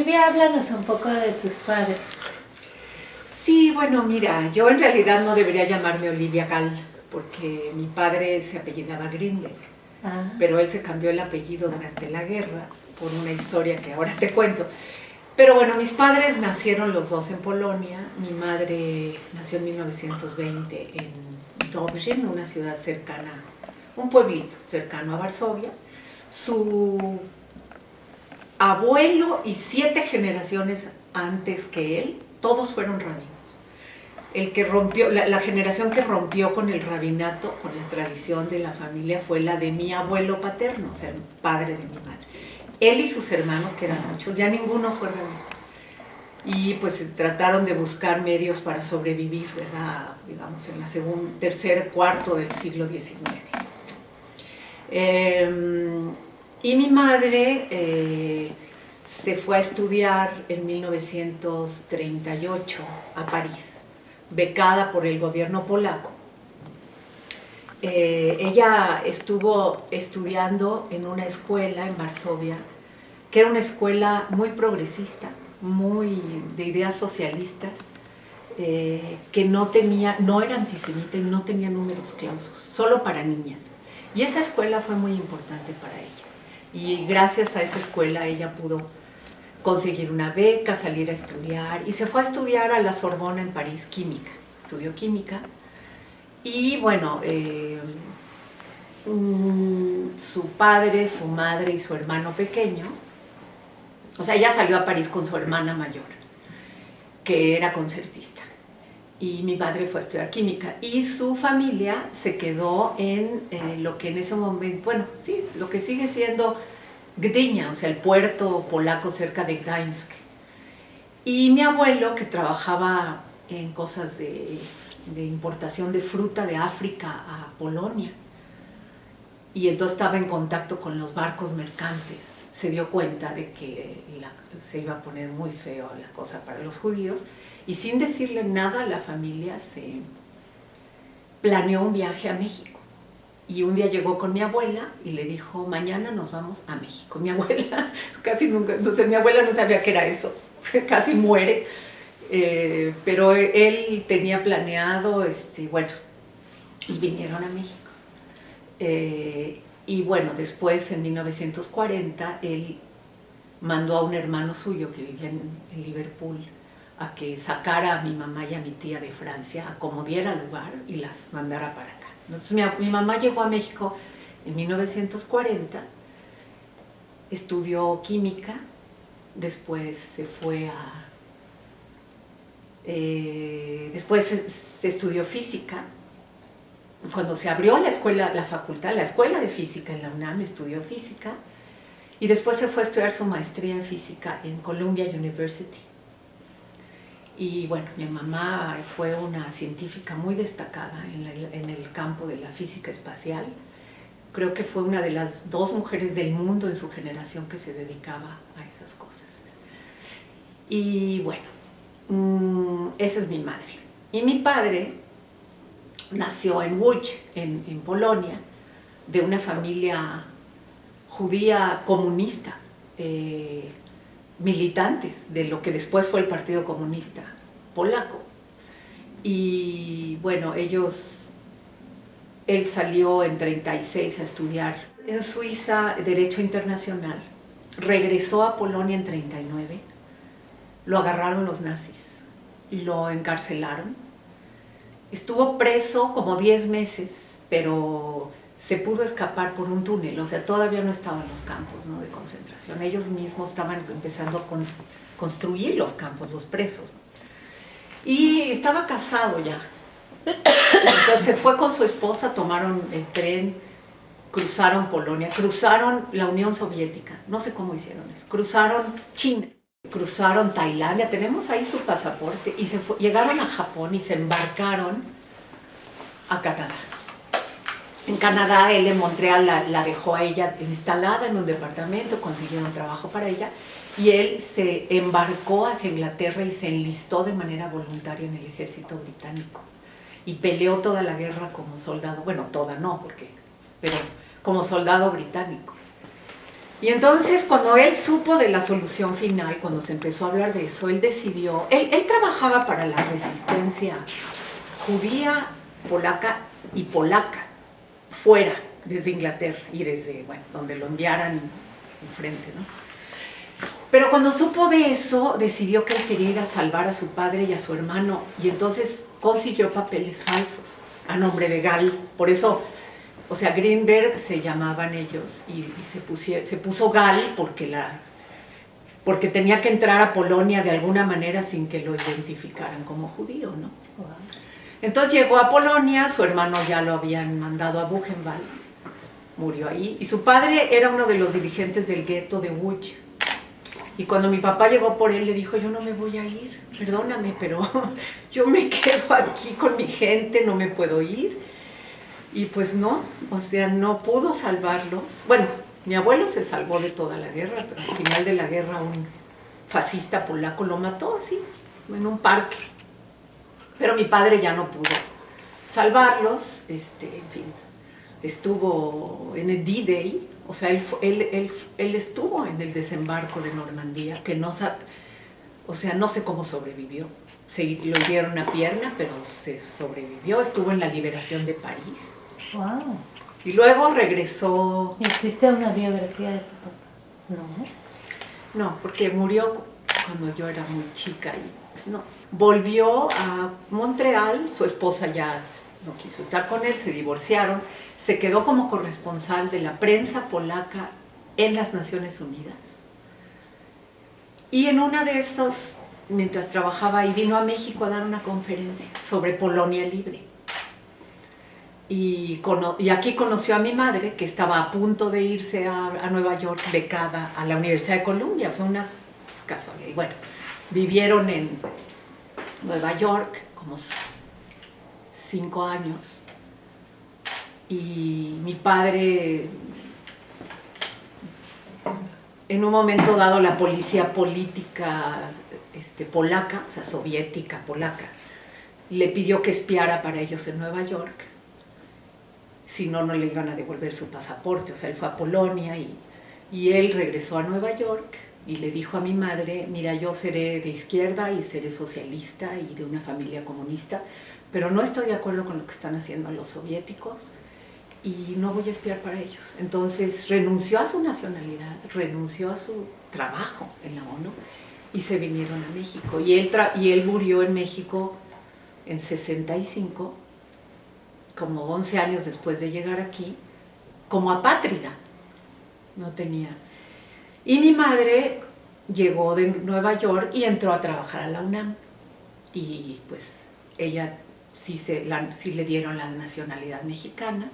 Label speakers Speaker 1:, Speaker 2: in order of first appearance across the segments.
Speaker 1: Olivia, háblanos un poco de tus padres.
Speaker 2: Sí, bueno, mira, yo en realidad no debería llamarme Olivia Gall, porque mi padre se apellidaba Greenberg, pero él se cambió el apellido durante la guerra por una historia que ahora te cuento. Pero bueno, mis padres nacieron los dos en Polonia. Mi madre nació en 1920 en Dobryn, una ciudad cercana, un pueblito cercano a Varsovia. Su abuelo y 7 generaciones antes que él, todos fueron rabinos. El que rompió, la generación que rompió con el rabinato, con la tradición de la familia, fue la de mi abuelo paterno, o sea, el padre de mi madre. Él y sus hermanos, que eran muchos, ya ninguno fue rabino. Y pues trataron de buscar medios para sobrevivir, ¿verdad? Digamos, en la tercer cuarto del siglo XIX. Y mi madre se fue a estudiar en 1938 a París, becada por el gobierno polaco. Ella estuvo estudiando en una escuela en Varsovia, que era una escuela muy progresista, muy de ideas socialistas, que no era antisemita y no tenía números clausus, solo para niñas. Y esa escuela fue muy importante para ella. Y gracias a esa escuela ella pudo conseguir una beca, salir a estudiar, y se fue a estudiar a la Sorbona en París, química. Estudió química. Y bueno, su padre, su madre y su hermano pequeño, o sea, ella salió a París con su hermana mayor, que era concertista. Y mi padre fue a estudiar química. Y su familia se quedó en lo que en ese momento, bueno, sí, lo que sigue siendo Gdynia, o sea, el puerto polaco cerca de Gdańsk. Y mi abuelo, que trabajaba en cosas de importación de fruta de África a Polonia, y entonces estaba en contacto con los barcos mercantes, se dio cuenta de que se iba a poner muy feo la cosa para los judíos, y sin decirle nada a la familia se planeó un viaje a México. Y un día llegó con mi abuela y le dijo, mañana nos vamos a México. Mi abuela casi nunca, no sé, mi abuela no sabía qué era eso, casi muere, pero él tenía planeado, bueno, y vinieron a México. Y bueno, después en 1940 él mandó a un hermano suyo que vivía en Liverpool a que sacara a mi mamá y a mi tía de Francia, acomodiera lugar y las mandara para acá. Entonces mi mamá llegó a México en 1940, estudió química, después se fue a... después se estudió física. Cuando se abrió la escuela, la facultad, la escuela de física en la UNAM, estudió física, y después se fue a estudiar su maestría en física en Columbia University. Y bueno, mi mamá fue una científica muy destacada en el campo de la física espacial. Creo que fue una de las 2 mujeres del mundo en su generación que se dedicaba a esas cosas. Y bueno, esa es mi madre. Y mi padre nació en Łódź, en Polonia, de una familia judía comunista, militantes de lo que después fue el Partido Comunista Polaco. Y bueno, él salió en 36 a estudiar en Suiza Derecho Internacional, regresó a Polonia en 39, lo agarraron los nazis, lo encarcelaron, estuvo preso como 10 meses, pero se pudo escapar por un túnel, o sea, todavía no estaban los campos, ¿no?, de concentración. Ellos mismos estaban empezando a construir los campos, los presos. Y estaba casado ya. Entonces se fue con su esposa, tomaron el tren, cruzaron Polonia, cruzaron la Unión Soviética, no sé cómo hicieron eso, cruzaron China, cruzaron Tailandia, tenemos ahí su pasaporte, y llegaron a Japón y se embarcaron a Canadá. En Canadá, él en Montreal la dejó a ella instalada en un departamento, consiguió un trabajo para ella, y él se embarcó hacia Inglaterra y se enlistó de manera voluntaria en el ejército británico. Y peleó toda la guerra como soldado, bueno, toda no, pero como soldado británico. Y entonces cuando él supo de la solución final, cuando se empezó a hablar de eso, él decidió, él trabajaba para la resistencia judía, polaca y polaca, fuera, desde Inglaterra y desde, bueno, donde lo enviaran enfrente, ¿no? Pero cuando supo de eso, decidió que él quería ir a salvar a su padre y a su hermano, y entonces consiguió papeles falsos a nombre de Gal. Por eso, o sea, Greenberg se llamaban ellos, y se puso Gal porque tenía que entrar a Polonia de alguna manera sin que lo identificaran como judío, ¿no?
Speaker 1: Wow.
Speaker 2: Entonces llegó a Polonia, su hermano ya lo habían mandado a Buchenwald, murió ahí, y su padre era uno de los dirigentes del gueto de Łódź. Y cuando mi papá llegó por él, le dijo, yo no me voy a ir, perdóname, pero yo me quedo aquí con mi gente, no me puedo ir. Y pues no, o sea, no pudo salvarlos. Bueno, mi abuelo se salvó de toda la guerra, pero al final de la guerra un fascista polaco lo mató así, en un parque. Pero mi padre ya no pudo salvarlos, en fin, estuvo en el D-Day, o sea, él estuvo en el desembarco de Normandía, que no, o sea, no sé cómo sobrevivió. Lo dieron una pierna, pero se sobrevivió, estuvo en la liberación de París.
Speaker 1: Wow.
Speaker 2: Y luego regresó...
Speaker 1: ¿Existe una biografía de tu papá? No.
Speaker 2: No, porque murió cuando yo era muy chica y no. Volvió a Montreal, su esposa ya no quiso estar con él, se divorciaron, se quedó como corresponsal de la prensa polaca en las Naciones Unidas. Y en una de esos, mientras trabajaba ahí, vino a México a dar una conferencia sobre Polonia Libre. Y aquí conoció a mi madre, que estaba a punto de irse a Nueva York, becada a la Universidad de Columbia. Fue una casualidad. Y bueno, vivieron en Nueva York como 5 años. Y mi padre, en un momento dado, la policía política polaca, o sea, soviética polaca, le pidió que espiara para ellos en Nueva York. Si no, no le iban a devolver su pasaporte. O sea, él fue a Polonia y él regresó a Nueva York y le dijo a mi madre, mira, yo seré de izquierda y seré socialista y de una familia comunista, pero no estoy de acuerdo con lo que están haciendo los soviéticos y no voy a espiar para ellos. Entonces renunció a su nacionalidad, renunció a su trabajo en la ONU y se vinieron a México. Y él murió en México en 65, como 11 años después de llegar aquí, como apátrida. No tenía. Y mi madre llegó de Nueva York y entró a trabajar a la UNAM. Y pues ella sí le dieron la nacionalidad mexicana.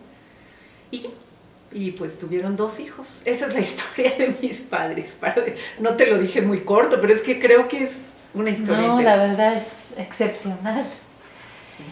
Speaker 2: Y pues tuvieron 2 hijos. Esa es la historia de mis padres. No te lo dije muy corto, pero es que creo que es una historia
Speaker 1: No,
Speaker 2: interesante.
Speaker 1: la verdad es excepcional.
Speaker 2: Sí.